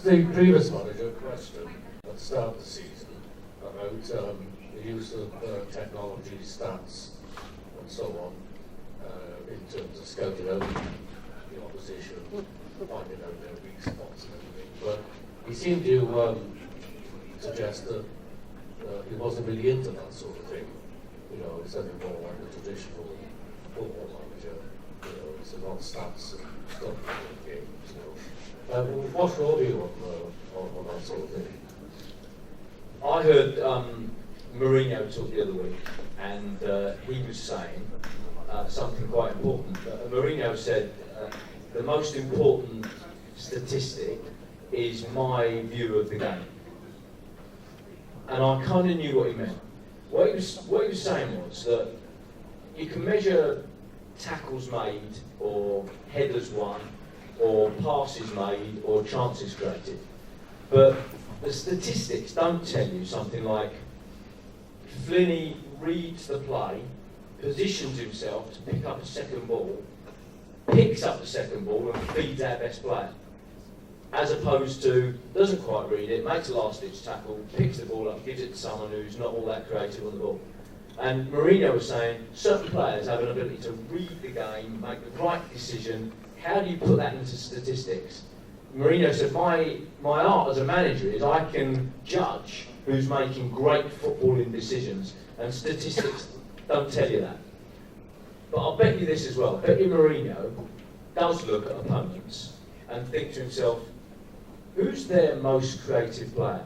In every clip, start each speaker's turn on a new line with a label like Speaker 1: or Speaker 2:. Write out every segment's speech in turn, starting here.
Speaker 1: the previous manager question at the start of the season about the use of technology, stats, and so on, in terms of scouting out the opposition, finding out their weak spots and everything. But he seemed to suggest that he wasn't really into that sort of thing. You know, it's something more like a traditional football manager. You know, it's about stats and stuff in the games. You know, what's your view on that sort of thing?
Speaker 2: I heard Mourinho talk the other week, and he was saying something quite important. Mourinho said the most important statistic is my view of the game, and I kind of knew what he meant. What he was saying was that you can measure tackles made, or headers won, or passes made, or chances created, but the statistics don't tell you something like Flinney reads the play, positions himself to pick up a second ball, picks up the second ball and feeds our best player, as opposed to doesn't quite read it, makes a last-ditch tackle, picks the ball up, gives it to someone who's not all that creative on the ball. And Mourinho was saying certain players have an ability to read the game, make the right decision. How do you put that into statistics? Mourinho said, my art as a manager is I can judge who's making great footballing decisions, and statistics don't tell you that. But I'll bet you this as well. I bet you Mourinho does look at opponents and think to himself, who's their most creative player?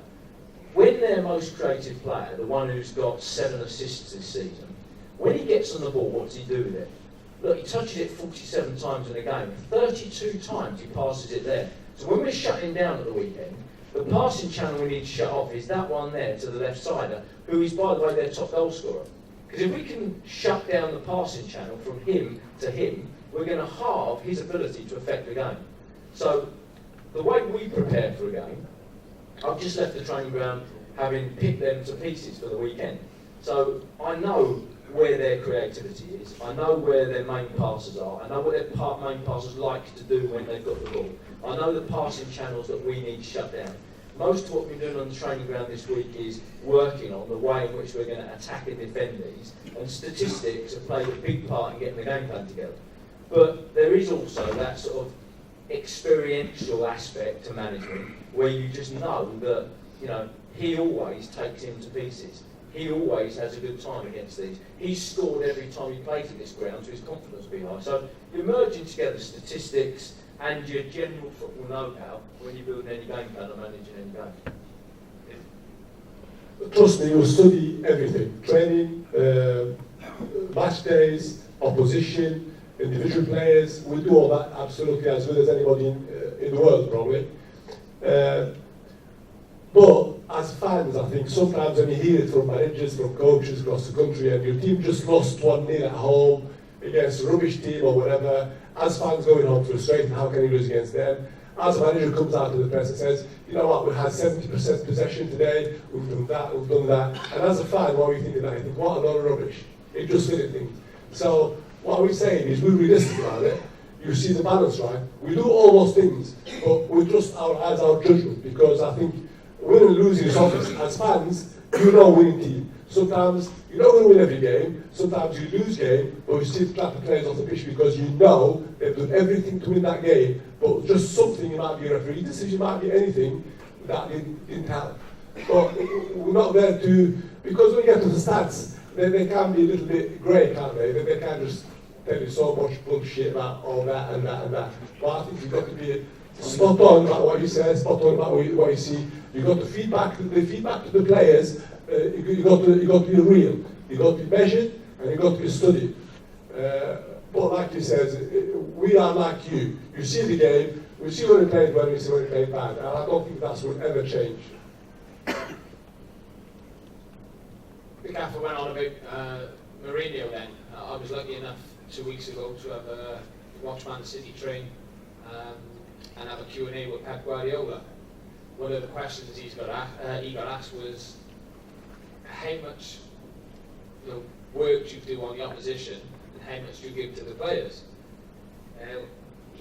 Speaker 2: When their most creative player, the one who's got 7 assists this season, when he gets on the ball, what does he do with it? Look, he touches it 47 times in a game. 32 times he passes it there. So when we're shutting down at the weekend, the passing channel we need to shut off is that one there to the left sider, who is, by the way, their top goal scorer. Because if we can shut down the passing channel from him to him, we're going to halve his ability to affect the game. So the way we prepare for a game, I've just left the training ground having picked them to pieces for the weekend. So I know where their creativity is. I know where their main passes are. I know what their main passers like to do when they've got the ball. I know the passing channels that we need to shut down. Most of what we're doing on the training ground this week is working on the way in which we're going to attack and defend these, and statistics have played a big part in getting the game plan together. But there is also that sort of experiential aspect to management where you just know that, you know, he always takes him to pieces. He always has a good time against these. He's scored every time he plays at this ground, so his confidence will be high. So you're merging together statistics and your general football know-how when you're building any game plan or managing any game.
Speaker 3: Trust me, you'll study everything. Training, match days, opposition, individual players. We'll do all that absolutely as good as anybody in the world, probably. But as fans, I think sometimes when you hear it from managers, from coaches across the country, and your team just lost 1-0 at home against a rubbish team or whatever, as fans going home frustrated, how can you lose against them? As a manager comes out to the press and says, you know what, we had 70% possession today, we've done that, we've done that. And as a fan, what are we thinking of that? You think, what a lot of rubbish. It just didn't think. So what we're saying is, we're realistic about it. You see the balance, right? We do all those things, but we trust our judgment, because I think winning and losing is obvious. As fans, you know winning team. Sometimes you're not going to win every game, sometimes you lose game, but you still clap the players off the pitch because you know they've done everything to win that game, but just something, it might be a referee decision, it might be anything, that didn't help. But we're not there to, because when you get to the stats, they can be a little bit grey, can't they? They can just tell you so much bullshit about all that and that and that. But I think you've got to be spot on about what you say, spot on about what you see. You've got to feedback to the players. You've got to be real. You've got to be measured, and you've got to be studied. But like you said, we are like you. You see the game, we see when we played well, we see when we played bad. And I don't think that will ever change.
Speaker 4: The gaffer went on about Mourinho then. I was lucky enough 2 weeks ago to have watch Man City train and have a Q&A with Pep Guardiola. One of the questions he got asked was how much work you do on the opposition and how much you give to the players.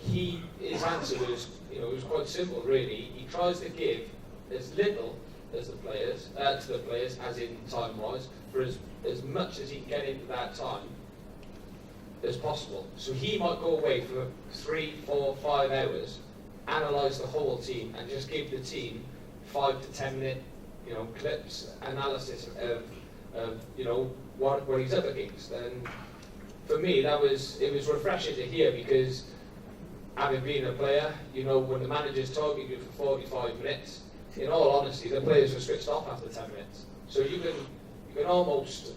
Speaker 4: his answer was, it was quite simple really. He tries to give as little as to the players, as in time-wise, for as much as he can get into that time as possible. So he might go away for 3, 4, 5 hours, analyse the whole team, and just give the team 5 to 10 minute, clips, analysis of what he's up against. And for me, it was refreshing to hear, because having been a player, when the manager's talking to you for 45 minutes, in all honesty, the players are switched off after 10 minutes. So you can almost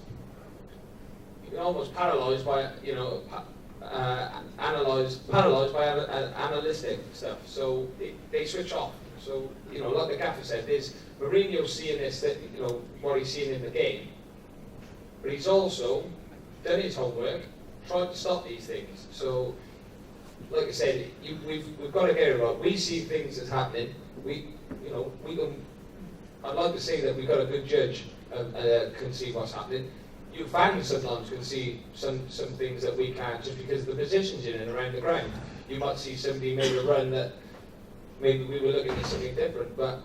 Speaker 4: paralyse by paralysed by analytic stuff. So they switch off. So like the gaffer said, there's Mourinho seeing this, what he's seeing in the game, but he's also done his homework, tried to stop these things. So, like I said, we've got to get it right. We see things as happening. I'd like to say that we've got a good judge can see what's happening. You fans sometimes can see some things that we can't, just because of the positions in and around the ground. You might see somebody make a run that maybe we were looking at something different, but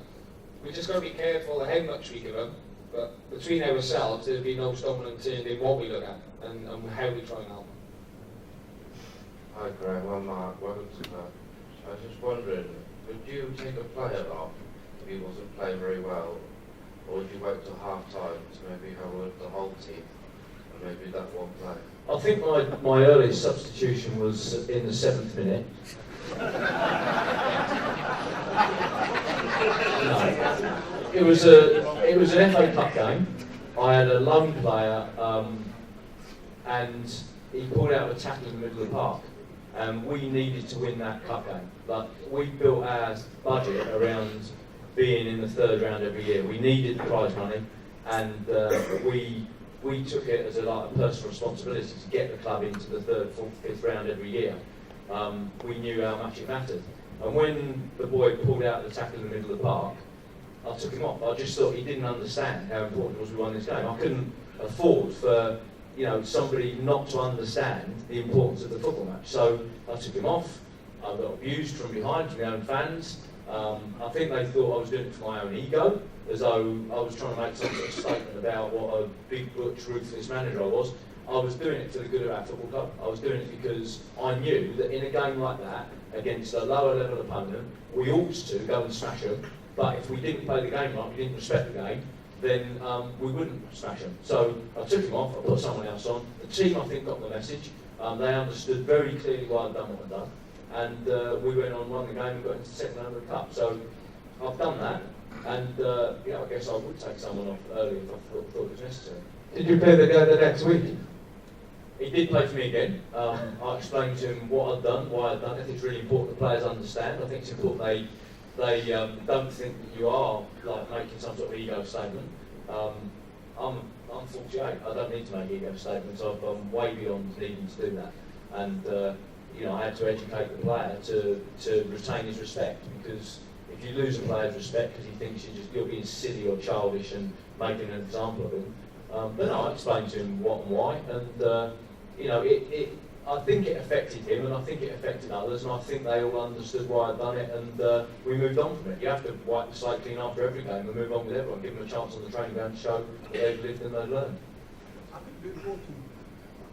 Speaker 4: we just got to be careful of how much we give them. But between ourselves, there'll be no stone unturned in what we look at and how we try and help them.
Speaker 5: Hi Graham, I'm Mark. Welcome to that. I was just wondering, would you take a player off if he wasn't playing very well, or would you wait till half time to maybe have a look at the whole team and maybe that one player?
Speaker 2: I think my earliest substitution was in the 7th minute. No. It was an FA Cup game. I had a lone player, and he pulled out a tackle in the middle of the park. We needed to win that cup game. But we built our budget around being in the 3rd round every year. We needed the prize money, and we took it as a personal responsibility to get the club into the 3rd, 4th, 5th round every year. We knew how much it mattered. And when the boy pulled out the tackle in the middle of the park, I took him off. I just thought he didn't understand how important it was we won this game. I couldn't afford for somebody not to understand the importance of the football match. So I took him off. I got abused from behind, from my own fans. I think they thought I was doing it for my own ego, as though I was trying to make some sort of statement about what a big, butch, ruthless manager I was. I was doing it for the good of our football club. I was doing it because I knew that in a game like that, against a lower level opponent, we ought to go and smash them. But if we didn't play the game right, we didn't respect the game, then we wouldn't smash them. So I took him off, I put someone else on. The team, I think, got the message. They understood very clearly why I'd done what I'd done. And we went on, won the game, and got into the 2nd round of the cup. So I've done that, and I guess I would take someone off early if I thought it was necessary.
Speaker 3: Did you play the guy the next week?
Speaker 2: He did play for me again. I explained to him what I'd done, why I'd done it. I think it's really important the players understand. I think it's important they don't think that you are making some sort of ego statement. I'm 48. I don't need to make ego statements. I'm way beyond needing to do that. And I had to educate the player to retain his respect, because if you lose a player's respect because he thinks you're being silly or childish and making an example of him, then I explained to him what and why, and I think it affected him, and I think it affected others, and I think they all understood why I'd done it, and we moved on from it. You have to wipe the slate clean after every game and move on with everyone, give them a chance on the training ground to show that they've lived and they've learned.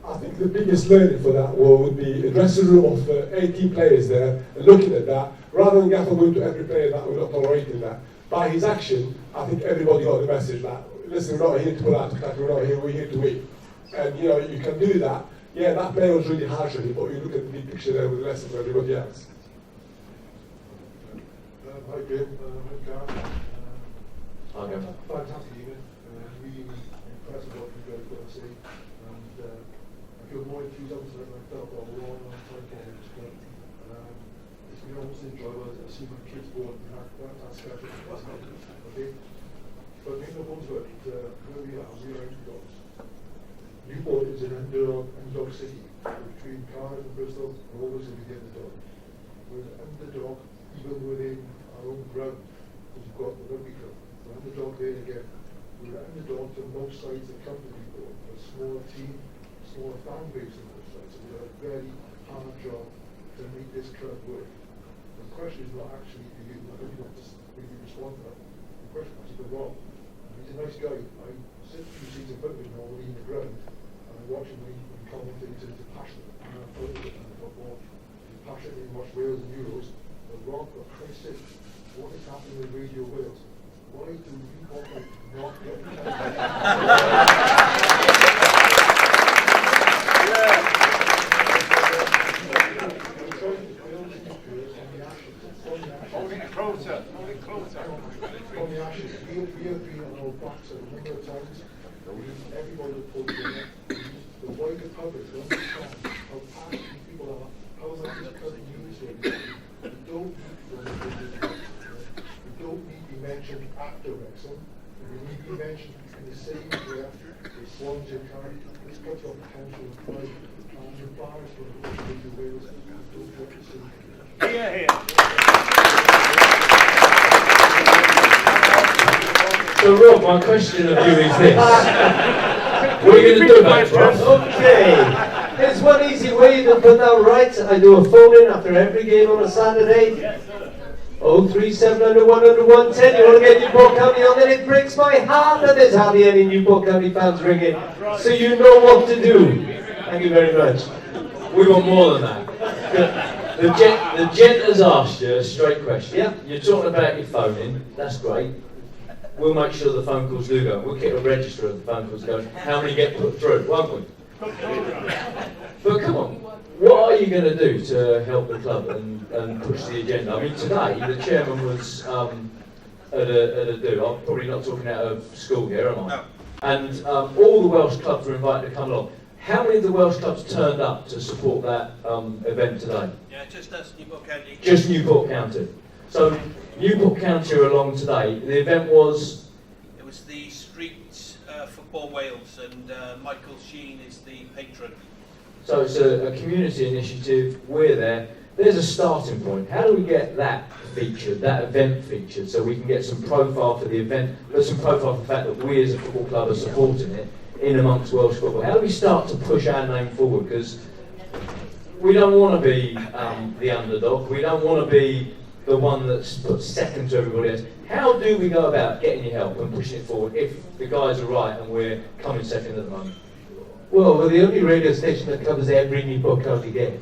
Speaker 3: I think the biggest learning for that would be a dressing room of 18 players there, and looking at that, rather than Gaffer going to every player that we're not tolerating that. By his action, I think everybody got the message that, listen, we're not here to pull out attack, we're here to win. And you can do that. Yeah, that player was really harsh on him, but you look at the big picture there with the lesson for everybody else.
Speaker 6: Hi Graham, I'm Gareth.
Speaker 2: Okay.
Speaker 6: Fantastic evening. Really impressive what you guys got to say. And I feel more enthusiasm than I felt all along on trying to get this game. It's been almost enjoyable to see my kids go and that's special. That's not good. Okay? But make no bones about it, where we are underdogs. Newport is an underdog city. Between Cardiff and Bristol, we're always going to be the underdog. We're an underdog even within our own ground, because we've got the rugby club. We're underdog there again. We're an underdog to most sides that come to Newport. We're a smaller team, smaller fan base than most sides. So we've got a very hard job to make this club work. The question is not actually, I don't know just really respond to that. The question is actually wrong. He's a nice guy. I sit a few seats in front of him normally in the ground, and I watch him when he commentates, and he's passionate. And I follow it in football. He's passionate in watch Wales and Euros. But Rob, for Christ's sake, what is happening with Radio Wales? Why do you not get
Speaker 7: Hold it closer, hold it closer.
Speaker 6: On the ashes, we have been on our backs a number of times. Everybody that pulled together, the wider public to understand how passionate people are, how much this club means to everybody. We don't need to be mentioned after Wrexham. We need to be mentioned in the same breath as Swansea carry. This club's got potential and pride. I'm embarrassed for the country of Wales. Don't want to see.
Speaker 7: Here.
Speaker 2: So Rob, my question of you is this. What are you going to do about it, Rob?
Speaker 8: Okay. There's one easy way to put that right. I do a phone-in after every game on a Saturday. 03700 100 110. You want to get Newport County on it? It breaks my heart that there's hardly any Newport County fans ringing. So you know what to do. Thank you very much.
Speaker 2: We want more than that. The gent has asked you a straight question.
Speaker 8: Yeah.
Speaker 2: You're talking about your phone in. That's great. We'll make sure the phone calls do go. We'll keep a register of the phone calls going. How many get put through, won't we? But come on, what are you going to do to help the club and push the agenda? I mean, today the chairman was at a do. I'm probably not talking out of school here, am I? No. And all the Welsh clubs were invited to come along. How many of the Welsh clubs turned up to support that event today?
Speaker 9: Yeah, just us, Newport County.
Speaker 2: Just Newport County. So Newport County are along today. The event was?
Speaker 9: It was the Street Football Wales, and Michael Sheen is the patron.
Speaker 2: So it's a community initiative. We're there. There's a starting point. How do we get that featured, that event featured, so we can get some profile for the event, but some profile for the fact that we as a football club are supporting it in amongst Welsh football? How do we start to push our name forward? Because we don't want to be the underdog. We don't want to be the one that's put second to everybody else. How do we go about getting your help and pushing it forward if the guys are right and we're coming second at the moment?
Speaker 8: Well, we're the only radio station that covers every Newport County game.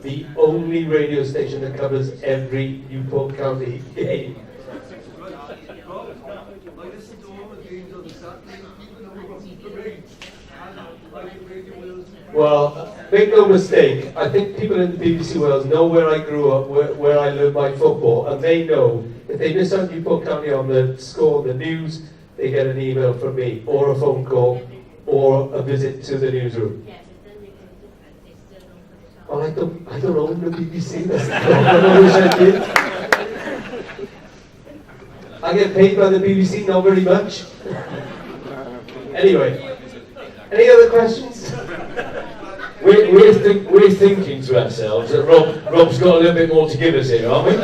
Speaker 8: The only radio station that covers every Newport County game. Well, make no mistake, I think people in the BBC Wales know where I grew up, where I learned my football, and they know if they miss out Newport County on the score, the news, they get an email from me, or a phone call, or a visit to the newsroom. Well, I don't own the BBC, that's the problem. I wish I did. I get paid by the BBC, not very much. Anyway, any other questions?
Speaker 2: We're thinking to ourselves that Rob's got a little bit more to give us here, aren't we?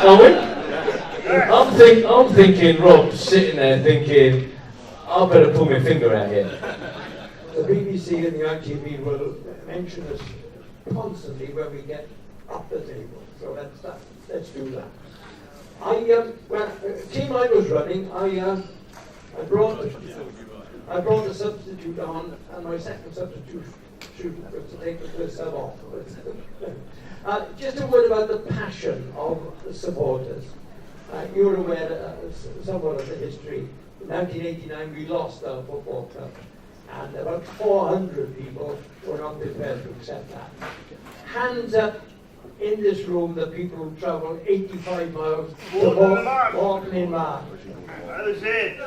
Speaker 2: Aren't we? I'm thinking Rob's sitting there thinking, I better pull my finger out here.
Speaker 8: The BBC and the ITV will mention us constantly when we get up the table. So let's do that. The team I was running, I brought a substitute on, and my second substitute was to take the first sub off. Just a word about the passion of the supporters. You're aware somewhat of the history. In 1989, we lost our football club, and about 400 people were not prepared to accept that. Hands up in this room the people who travelled 85 miles to Morton in March.
Speaker 7: That was it.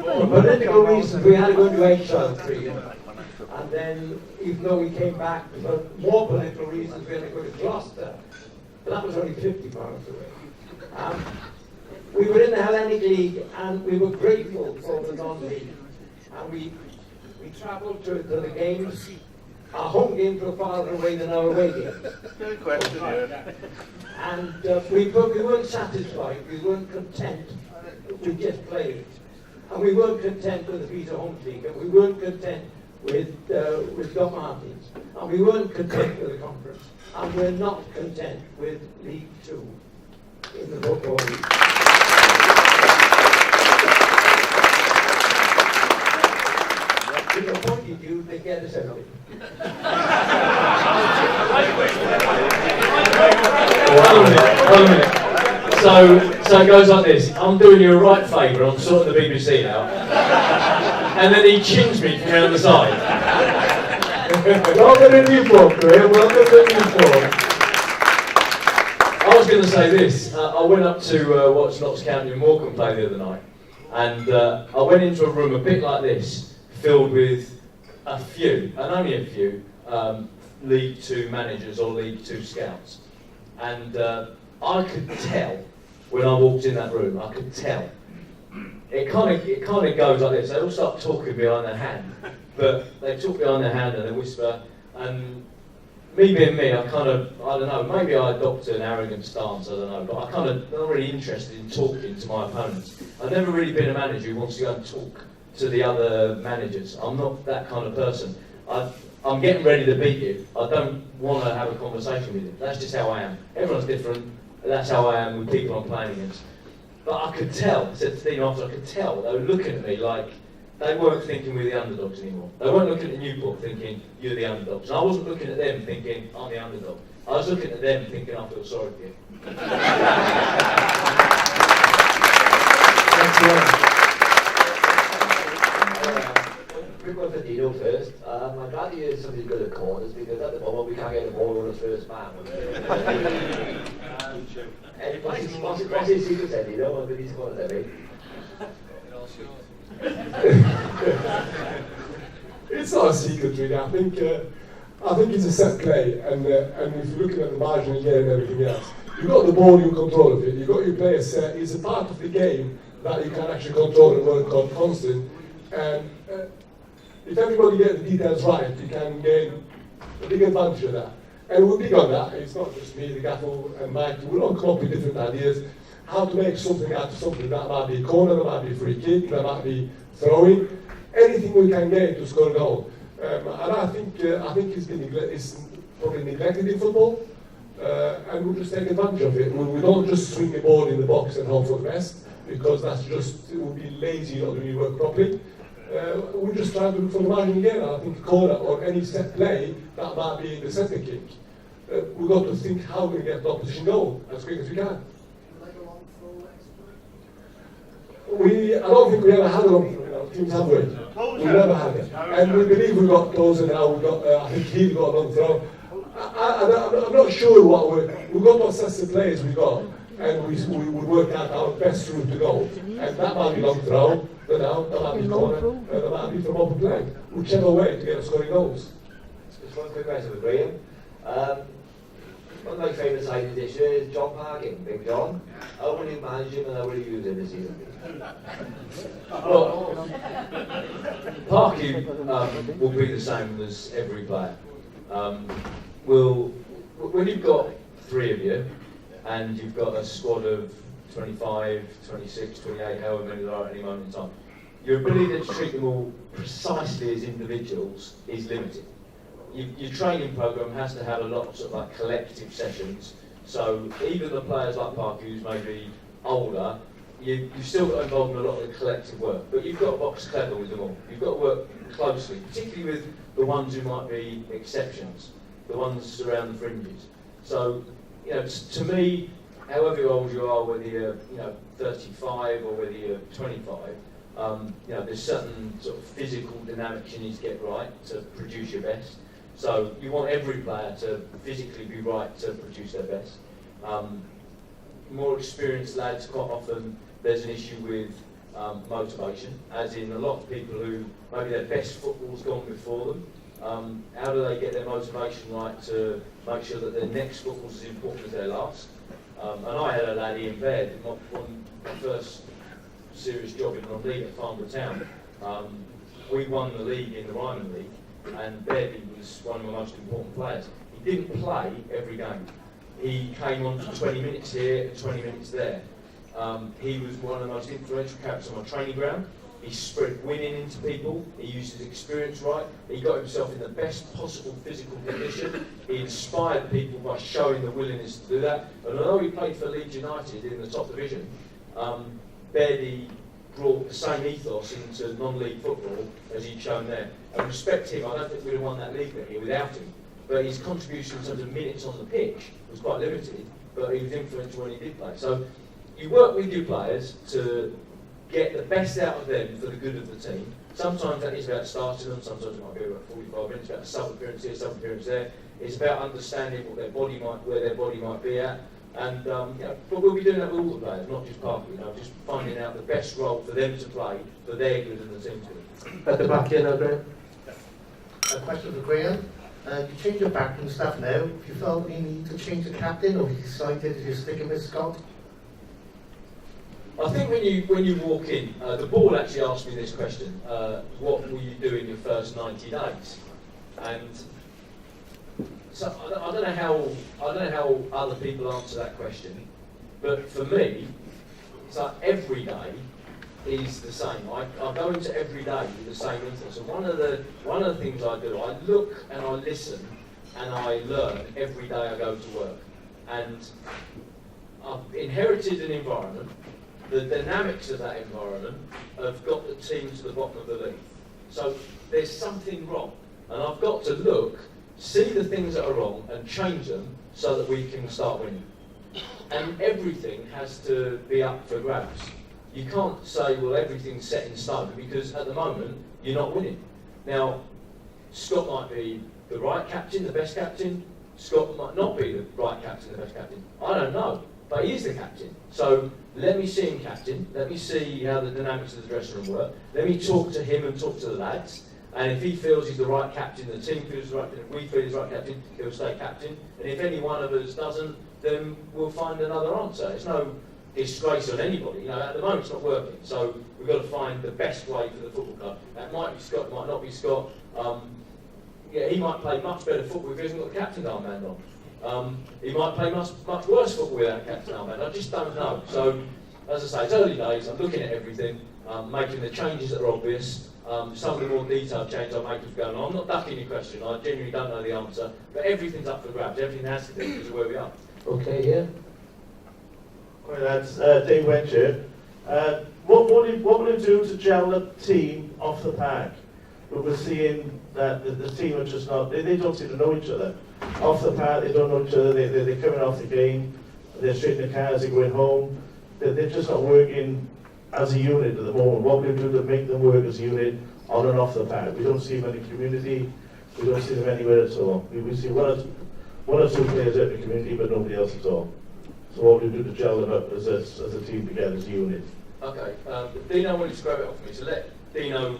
Speaker 8: For political reasons, we had to go into exile for a year. And then, even though we came back for more political reasons, we had to go to Gloucester. But that was only 50 miles away. We were in the Hellenic League, and we were grateful for the non-league. And we travelled to the games. Our home games were farther away than our away games.
Speaker 7: Good question, yeah.
Speaker 8: And we weren't satisfied, we weren't content. We just played. And we weren't content with the Peter Homes League, and we weren't content with Doc Martins, and we weren't content with the conference, and we're not content with League Two in the Football League. If they appointed you, they get us out.
Speaker 2: Hold a minute. So it goes like this. I'm doing you a right favour, I'm sorting the BBC out. And then he chings me from around the side.
Speaker 3: Welcome to Newport, Graham. Welcome to Newport.
Speaker 2: I was going to say this. I went up to watch Notts County and Morecambe play the other night. And I went into a room a bit like this, filled with a few, and only a few, League Two managers or League Two scouts. And I could tell when I walked in that room, I could tell. It kind of goes like this. They all start talking behind their hand, but they talk behind their hand and they whisper. And me being me, I don't know, maybe I adopt an arrogant stance, I don't know, but I kind of not really interested in talking to my opponents. I've never really been a manager who wants to go and talk to the other managers. I'm not that kind of person. I'm getting ready to beat you. I don't want to have a conversation with you. That's just how I am. Everyone's different. That's how I am with people I'm playing against. But I could tell, I said to Steve after, I could tell they were looking at me like they weren't thinking we're the underdogs anymore. They weren't looking at Newport thinking you're the underdogs. And I wasn't looking at them thinking I'm the underdog. I was looking at them thinking I feel sorry for you.
Speaker 10: Quick one for Dino first. I'm glad to hear something good at corners because at the moment we can't get the ball on the first man. What's his secret then, Dino? What did these corners every?
Speaker 3: It's not a secret, really. I think it's a set play, and if you're looking at the margin again and everything else, you've got the ball in control of it. You've got your player set. It's a part of the game that you can actually control and work on constant. And if everybody gets the details right, you can gain a big advantage of that. And we're big on that. It's not just me, the gaffer, and Mike. We'll all come up with different ideas. How to make something out of something. That might be a corner, that might be a free kick, that might be throwing. Anything we can get to score a goal. And I think it's probably neglected in football. And we'll just take advantage of it. We don't just swing the ball in the box and hope for the best, because it would be lazy not doing work properly. We'll just try to look for the margin again. I think corner or any set play, that might be the centre kick. We've got to think how we get the opposition goal as quick as we can. I don't think we ever had a long throw in our teams, have we? We never had it. And we believe we've got closer now. We've got, I think he's got a long throw. I'm not sure what we've got to assess the players we've got, and we would work out our best route to go. And that might be long throw, that might be corner, that might be from open play. Whichever way to get us scoring goals.
Speaker 10: Just one quick question for Graham. One of my favourite signings this year is John Parkin, Big John. How will you manage him and how will you use him this season?
Speaker 2: Well, Parky will be the same as every player. When you've got three of you and you've got a squad of 25, 26, 28, however many there are at any moment in time, your ability to treat them all precisely as individuals is limited. Your training program has to have a lot of sort of like collective sessions. So even the players like Parker, who's maybe older, you've still got involved in a lot of the collective work. But you've got to box clever with them all. You've got to work closely, particularly with the ones who might be exceptions, the ones around the fringes. So, to me, however old you are, whether you're 35 or whether you're 25, there's certain sort of physical dynamics you need to get right to produce your best. So you want every player to physically be right to produce their best. More experienced lads, quite often there's an issue with motivation, as in a lot of people who maybe their best football's gone before them. How do they get their motivation right to make sure that their next football's as important as their last? And I had a laddie in bed, my first serious job in non-league at Farnborough Town. We won the league in the Ryman League, and Baird was one of my most important players. He didn't play every game. He came on for 20 minutes here and 20 minutes there. He was one of the most influential characters on my training ground. He spread winning into people. He used his experience right. He got himself in the best possible physical condition. He inspired people by showing the willingness to do that. And although he played for Leeds United in the top division, Bairdy brought the same ethos into non-league football as he'd shown there. And respect him. I don't think we'd have won that league that year without him. But his contribution in terms of minutes on the pitch was quite limited, but he was influential when he did play. So you work with your players to get the best out of them for the good of the team. Sometimes that is about starting them, sometimes it might be about 45 minutes, about a sub-appearance here, sub-appearance there. It's about understanding what their body might, where their body might be at. And but we'll be doing that with all the players, not just Park, just finding out the best role for them to play, for their good and the team's good.
Speaker 11: At the back here now, Graham. A question for Graham. You change your backroom stuff now. If you felt you need to change the captain, or you decided you're sticking with Scott?
Speaker 2: I think when you walk in, the board actually asked me this question: what will you do in your first 90 days? And so I don't know how other people answer that question, but for me, it's like every day is the same. I go into every day with the same ethos. And one of the things I do, I look and I listen and I learn every day I go to work. And I've inherited an environment. The dynamics of that environment have got the team to the bottom of the league. So there's something wrong, and I've got to look, see the things that are wrong, and change them so that we can start winning. And everything has to be up for grabs. You can't say, well, everything's set in stone, because at the moment, you're not winning. Now, Scott might be the right captain, the best captain. Scott might not be the right captain, the best captain. I don't know, but he is the captain. So let me see him captain. Let me see how the dynamics of the dressing room work. Let me talk to him and talk to the lads. And if he feels he's the right captain, the team feels he's the right captain, we feel he's the right captain, he'll stay captain. And if any one of us doesn't, then we'll find another answer. It's no disgrace on anybody. At the moment it's not working. So we've got to find the best way for the football club. That might be Scott, it might not be Scott. He might play much better football if he hasn't got the captain's armband on. He might play much worse football without a captain's armband. I just don't know. So, as I say, it's early days. I'm looking at everything, making the changes that are obvious. Some of the more detailed changes I make as going on. I'm not ducking your question. I genuinely don't know the answer. But everything's up for grabs. Everything has to be because of where we are.
Speaker 8: Okay, here.
Speaker 7: Well, that's Dave Wedge here. What will you do to gel the team off the park? We're seeing that the team are just not, they don't seem to know each other. Off the park, they don't know each other, they're coming off the game, they're straight in the cars, they're going home. They're just not working as a unit at the moment. What will we do to make them work as a unit on and off the park? We don't see them in the community, we don't see them anywhere at all. We see one or two players out in the community, but nobody else at all. So what will we do to gel them up as a team together, as a unit?
Speaker 2: Okay, Dino will describe it off me, so let Dino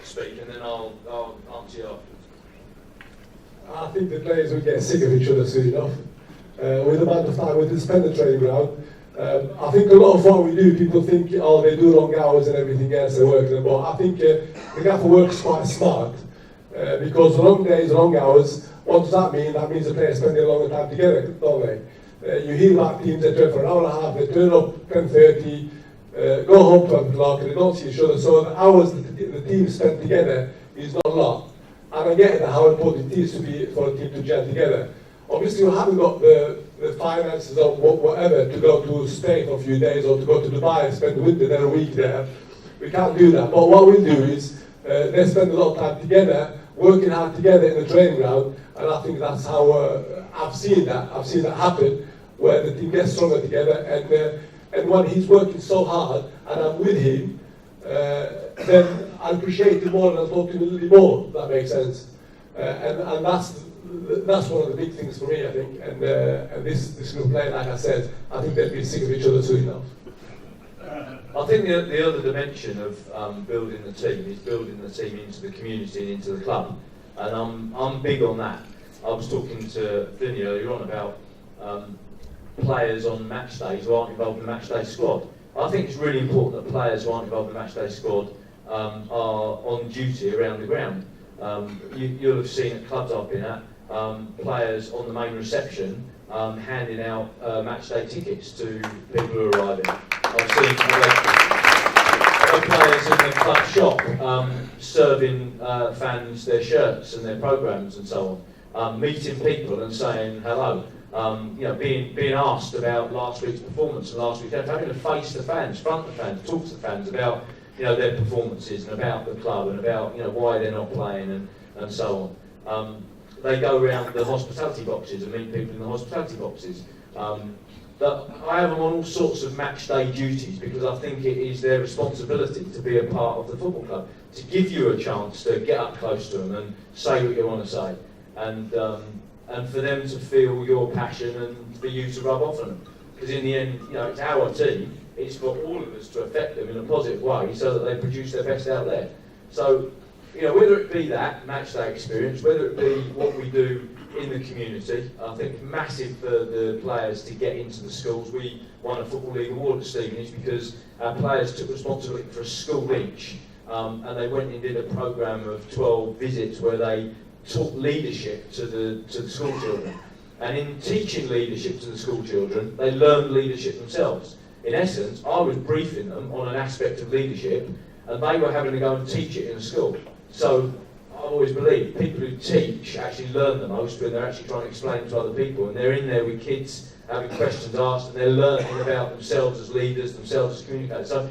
Speaker 2: speak and then I'll answer you afterwards.
Speaker 3: I think the players will get sick of each other soon enough. With the amount of time we spend the training ground, I think a lot of what we do, people think, oh, they do long hours and everything else, they work them. But I think the gaffer works quite smart because long days, long hours, what does that mean? That means the players spend a longer time together, don't they? You hear about teams that train for an hour and a half, they turn up 10:30, go home 12 o'clock, and they don't see each other. So the hours that the team spend together is not a lot. And I get how important it is to be for a team to gel together. Obviously, we haven't got the finances or whatever to go to Spain for a few days or to go to Dubai and spend the winter there, a week there. We can't do that. But what we'll do is they spend a lot of time together, working hard together in the training ground, and I think that's how I've seen that happen, where the team gets stronger together. And when he's working so hard and I'm with him, then I appreciate him more and I'll talk to him a little bit more, if that makes sense. And that's one of the big things for me, I think. And this group play, like I said, I think they'll be sick of each other soon enough.
Speaker 2: I think the other dimension of building the team is building the team into the community and into the club. And I'm big on that. I was talking to Vinny earlier on about players on match days who aren't involved in the match day squad. I think it's really important that players who aren't involved in the match day squad are on duty around the ground. You'll have seen at clubs I've been at, players on the main reception handing out match day tickets to people who are arriving. I've the players in the club shop serving fans their shirts and their programmes and so on, meeting people and saying hello, being asked about last week's performance and last week's game, having to face the fans, front the fans, talk to the fans about their performances and about the club and about why they're not playing and so on. They go around the hospitality boxes and meet people in the hospitality boxes. But I have them on all sorts of match day duties because I think it is their responsibility to be a part of the football club, to give you a chance to get up close to them and say what you want to say, and for them to feel your passion and for you to rub off on them. Because in the end, it's our team, it's for all of us to affect them in a positive way so that they produce their best out there. So, whether it be that match day experience, whether it be what we do in the community, I think it's massive for the players to get into the schools. We won a Football League award at Stevenage because our players took responsibility for a school each, and they went and did a programme of 12 visits where they taught leadership to the school children. And in teaching leadership to the school children, they learned leadership themselves. In essence, I was briefing them on an aspect of leadership, and they were having to go and teach it in a school. So I've always believed people who teach actually learn the most when they're actually trying to explain to other people, and they're in there with kids having questions asked, and they're learning about themselves as leaders, themselves as communicators. So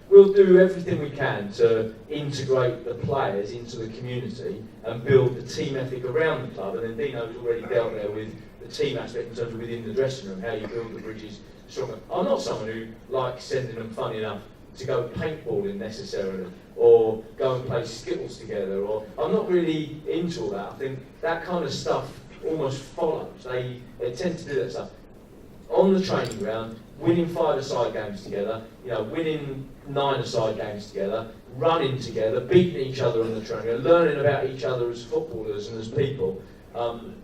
Speaker 2: we'll do everything we can to integrate the players into the community and build the team ethic around the club. And then Dino's already dealt there with the team aspect in terms of within the dressing room, how you build the bridges stronger. I'm not someone who likes sending them, funny enough, to go paintballing necessarily, or go and play skittles together, or I'm not really into all that. I think that kind of stuff almost follows. They tend to do that stuff. On the training ground, winning 5-a-side games together, winning 9-a-side games together, running together, beating each other on the training ground, learning about each other as footballers and as people,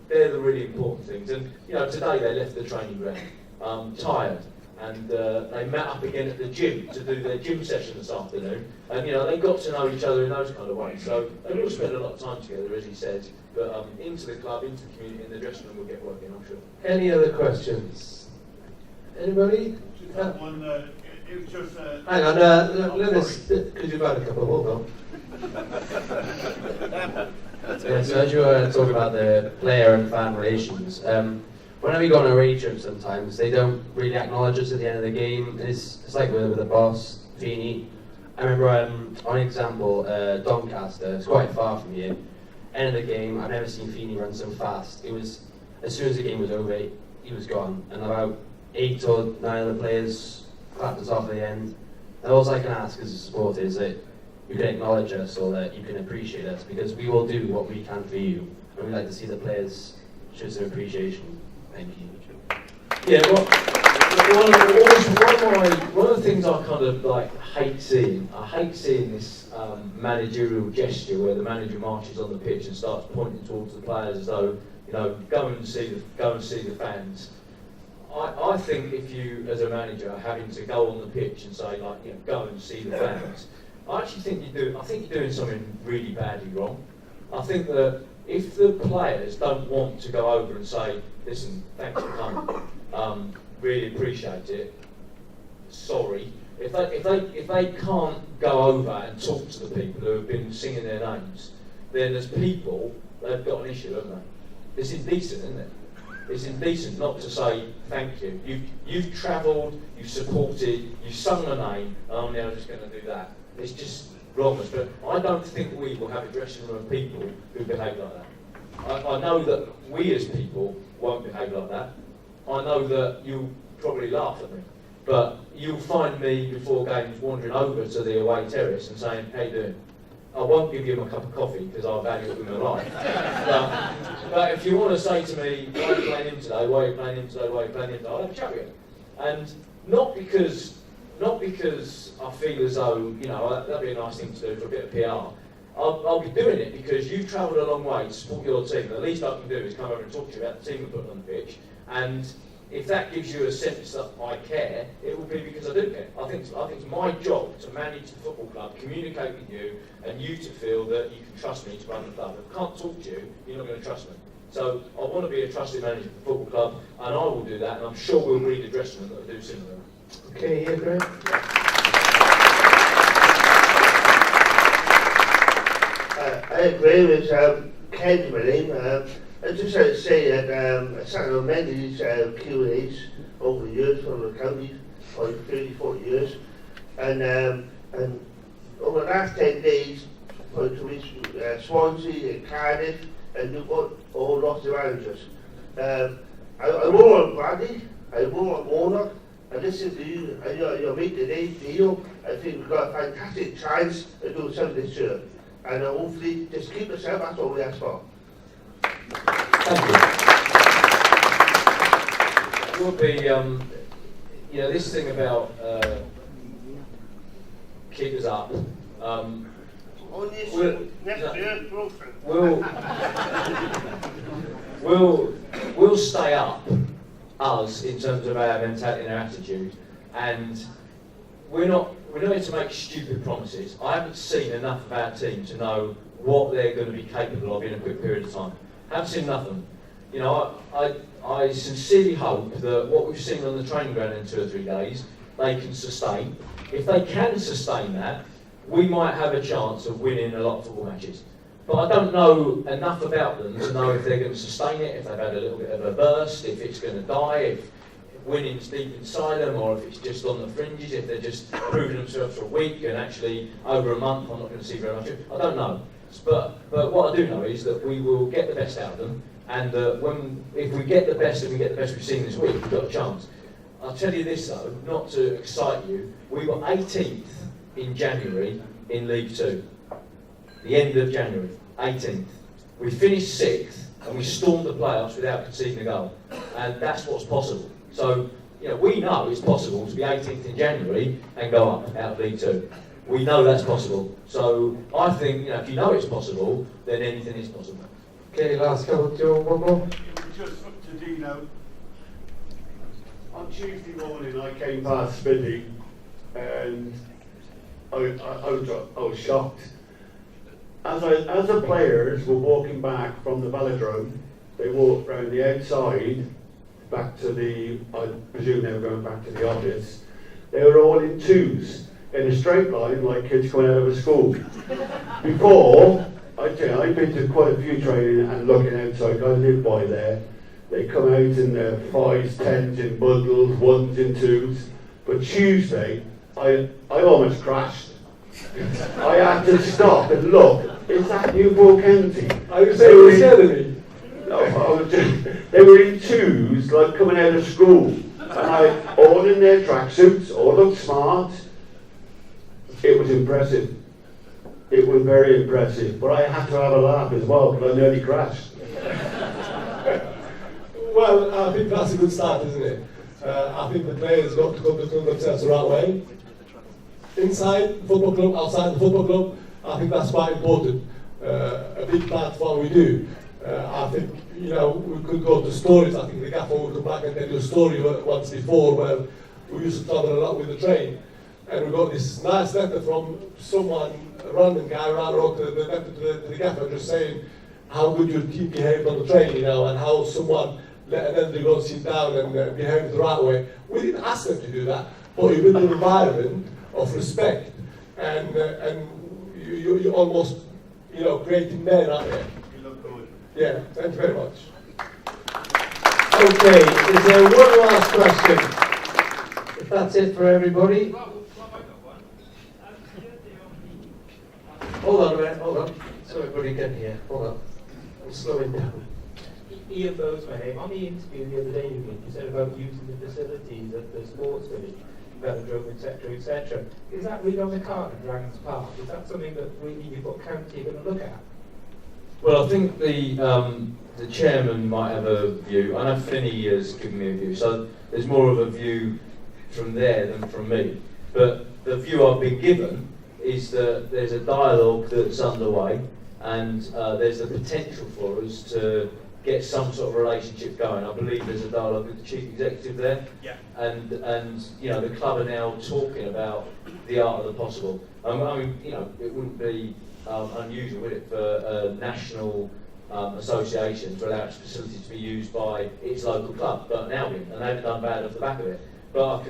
Speaker 2: they're the really important things. And today they left the training ground tired. And they met up again at the gym to do their gym session this afternoon. And, they got to know each other in those kind of ways. So they all spent a lot of time together, as he said. But into the club, into the community, in the dressing room, we'll get working, I'm sure.
Speaker 8: Any other questions? Anybody?
Speaker 12: One, it was just...
Speaker 8: Hang on, let us, because you've had a couple more, Bill.
Speaker 13: Yeah, so as you were talking about the player and fan relations, whenever we go on a away trip sometimes, they don't really acknowledge us at the end of the game. It's like with the boss, Feeney. I remember, on example, Doncaster, it's quite far from here. End of the game, I've never seen Feeney run so fast. It was, as soon as the game was over, he was gone. And about 8 or 9 of the players clapped us off at the end. And all I can ask as a supporter is that you can acknowledge us or that you can appreciate us, because we will do what we can for you. And we'd like to see the players show some appreciation. Thank you.
Speaker 2: Yeah, well, one of the things I kind of hate seeing this managerial gesture where the manager marches on the pitch and starts pointing towards the players as though, go and see the fans. I think if you, as a manager, are having to go on the pitch and say go and see the fans, I actually think you're doing something really badly wrong. I think that if the players don't want to go over and say, listen, thanks for coming, really appreciate it, sorry. If they can't go over and talk to the people who have been singing their names, then as people, they've got an issue, haven't they? It's indecent, isn't it? It's indecent not to say thank you. You've travelled, you've supported, you've sung the name, and I'm now just going to do that. It's just wrong. But I don't think we will have a dressing room of people who behave like that. I know that we as people won't behave like that. I know that you'll probably laugh at me, but you'll find me before games wandering over to the away terrace and saying, how you doing? I won't give you a cup of coffee because I value it with my life. But if you want to say to me, why are you playing him today? Why are you playing him today? Why are you playing him today? I'll have a chat with you. And not because I feel as though, that'd be a nice thing to do for a bit of PR. I'll be doing it because you've travelled a long way to support your team. The least I can do is come over and talk to you about the team we're putting on the pitch. And if that gives you a sense that I care, it will be because I do care. I think it's my job to manage the football club, communicate with you, and you to feel that you can trust me to run the club. If I can't talk to you, you're not going to trust me. So I want to be a trusted manager for the football club, and I will do that, and I'm sure we'll read a dressing room that will do similar.
Speaker 8: Okay, yeah, great.
Speaker 14: agree with Ken really. I just like to say that I sat on many of these Q&As over the years from the county, for 30, 40 years, and over the last 10 days, to reach Swansea and Cardiff and Newport, all lost their managers. I won't want Bradley, I won't want Warnock. I listen to you and your mate today, Neil. I think we've got a fantastic chance to do something this year. And hopefully, just keep yourself, that's all we ask for.
Speaker 2: Thank you. Will be, you know, this thing about keep us up. We'll stay up, us, in terms of our mentality and our attitude, and we're not here to make stupid promises. I haven't seen enough of our team to know what they're going to be capable of in a quick period of time. I haven't seen nothing. You know, I sincerely hope that what we've seen on the training ground in 2 or 3 days, they can sustain. If they can sustain that, we might have a chance of winning a lot of football matches. But I don't know enough about them to know if they're going to sustain it, if they've had a little bit of a burst, if it's going to die, if winning's deep inside them, or if it's just on the fringes, if they're just proving themselves for a week and actually over a month I'm not going to see very much of it. I don't know. But what I do know is that we will get the best out of them, and if we get the best and we get the best we've seen this week, we've got a chance. I'll tell you this though, not to excite you, we were 18th in January in League 2. The end of January, 18th. We finished 6th and we stormed the playoffs without conceding a goal. And that's what's possible. So, you know, we know it's possible to be 18th in January and go up out of League 2. We know that's possible. So I think, you know, if you know it's possible, then anything is possible.
Speaker 3: Okay, last couple, Joe, one more.
Speaker 12: Just up to Dino. On Tuesday morning I came past Spiddy and I was shocked. As the players were walking back from the velodrome, they walked round the outside back to I presume they were going back to the office. They were all in twos, in a straight line like kids coming out of a school. Before, I've been to quite a few training and looking outside, I live by there. They come out in their 5s, 10s in bundles, 1s in 2s. But Tuesday, I almost crashed. I had to stop and look. Is that Newport County?
Speaker 3: Are you saying you're scared of me?
Speaker 12: No, they were in twos, like coming out of school. And all in their tracksuits, all looked smart. It was impressive. It was very impressive. But I had to have a laugh as well, because I nearly crashed.
Speaker 3: Well, I think that's a good start, isn't it? I think the players got to conduct themselves the right way. Inside the football club, outside the football club, I think that's quite important. A big part of what we do. I think, you know, we could go to stories. I think the gaffer will come back and tell you a story once before where we used to travel a lot with the train. And we got this nice letter from someone, a random guy, wrote the letter to the gaffer just saying how good your team behaved on the train, you know, and how someone let an elderly go sit down and behave the right way. We didn't ask them to do that, but with an environment of respect, and you almost, you know, creating men out there.
Speaker 12: You look good.
Speaker 3: Yeah, thank you very much.
Speaker 8: Okay, is there one last question? If that's it for everybody. Hold on a minute, hold on. So everybody get here, hold on. I'm slowing down.
Speaker 15: Ian Bowes, my name. On the interview the other day you said about using the facilities at the sports village, velodrome, etc., etc. Is that really on the card in Dragons Park? Is that something that really Newport County are going to look at?
Speaker 2: Well, I think the chairman might have a view. I know Finney has given me a view, so there's more of a view from there than from me. But the view I've been given is that there's a dialogue that's underway, and there's the potential for us to get some sort of relationship going. I believe there's a dialogue with the chief executive there,
Speaker 9: yeah.
Speaker 2: and you know, the club are now talking about the art of the possible. I mean, you know, it wouldn't be unusual, would it, for a national association to allow its facilities to be used by its local club, but now and they haven't done bad off the back of it. But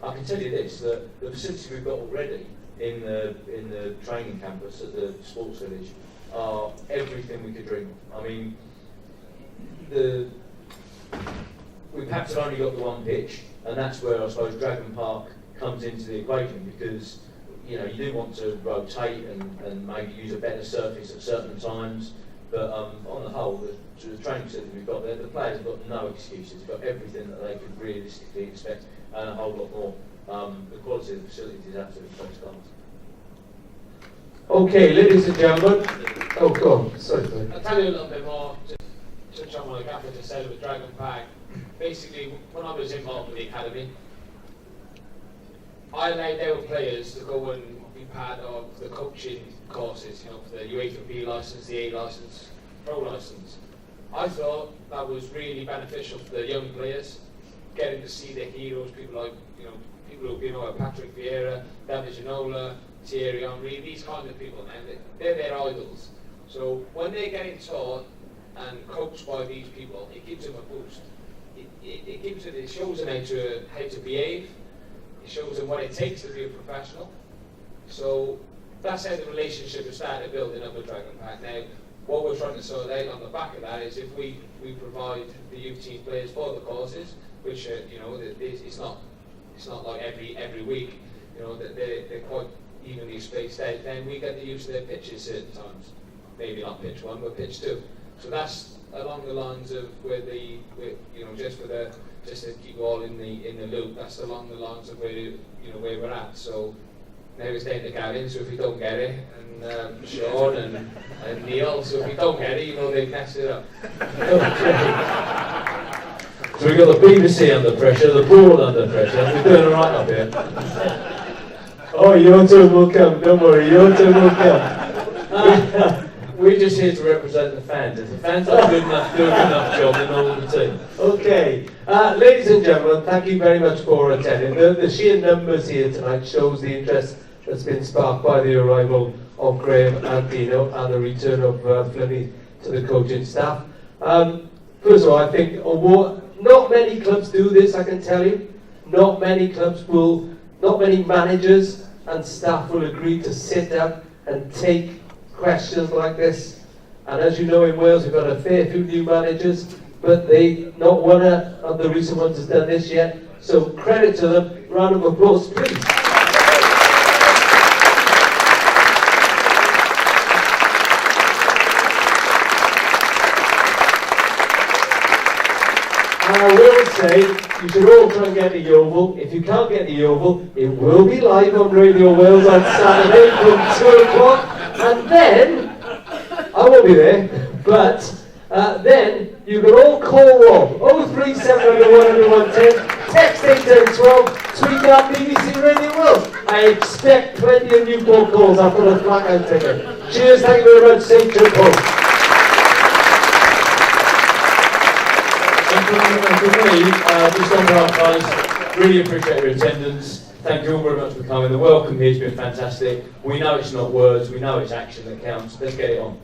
Speaker 2: I can tell you this, that the facilities we've got already in the training campus at the sports village are everything we could dream of. I mean, we perhaps have only got the one pitch, and that's where I suppose Dragon Park comes into the equation, because you do want to rotate and maybe use a better surface at certain times. But on the whole, the training facility we've got there, the players have got no excuses. They've got everything that they could realistically expect, and a whole lot more. The quality of the facility is absolutely first class.
Speaker 8: Okay, ladies and gentlemen. Oh, go on. Sorry.
Speaker 4: I'll tell you a little bit more to touch on what the gaffer just said with Dragon Park. Basically, when I was involved with the academy, I allowed our players to go and be part of the coaching courses, for the UEFA B licence, the A licence, Pro licence. I thought that was really beneficial for the young players, getting to see their heroes, people like, people who, Patrick Vieira, David Ginola, Thierry Henry, these kind of people, man, they're their idols. So when they're getting taught and coached by these people, it gives them a boost. It shows them how to behave. It shows them what it takes to be a professional. So that's how the relationship has started building up with Dragon Park. Now, what we're trying to sort out on the back of that is if we provide the youth team players for the courses, which it's not like every week, they're quite evenly spaced out. Then we get to use their pitches certain times, maybe not pitch 1, but pitch 2. So that's along the lines of just to keep all in the loop. That's along the lines of where we're at. So now it's down to Gavin. So if we don't get it, and Sean and Neil. So if we don't get it, they've messed it up.
Speaker 8: So we've got the BBC under pressure, the board under pressure. We're doing all right up here. Oh, your turn will come. Don't worry, your turn will come. We're just here to represent the fans. If the fans are good enough, do a good enough job, then all the team. Okay, ladies and gentlemen, thank you very much for attending. The sheer numbers here tonight shows the interest that's been sparked by the arrival of Graham and Dino and the return of Flinny to the coaching staff. First of all, I think not many clubs do this, I can tell you. Not many managers and staff will agree to sit down and take questions like this. And as you know, in Wales we've got a fair few new managers, but not one of the recent ones has done this yet. So credit to them. Round of applause, please. I will say, you should all try and get the Oval. If you can't get the Oval, it will be live on Radio Wales on Saturday from 2 o'clock. And then, I won't be there, but then you can all call Rob, 03701 text 81012, tweet at BBC Radio Wales. I expect plenty of new phone calls after the blackout ticket. Cheers, thank you very much, St. Joe Post.
Speaker 2: And for me, just on behalf of us, really appreciate your attendance. Thank you all very much for coming. The welcome here has been fantastic. We know it's not words, we know it's action that counts. Let's get it on.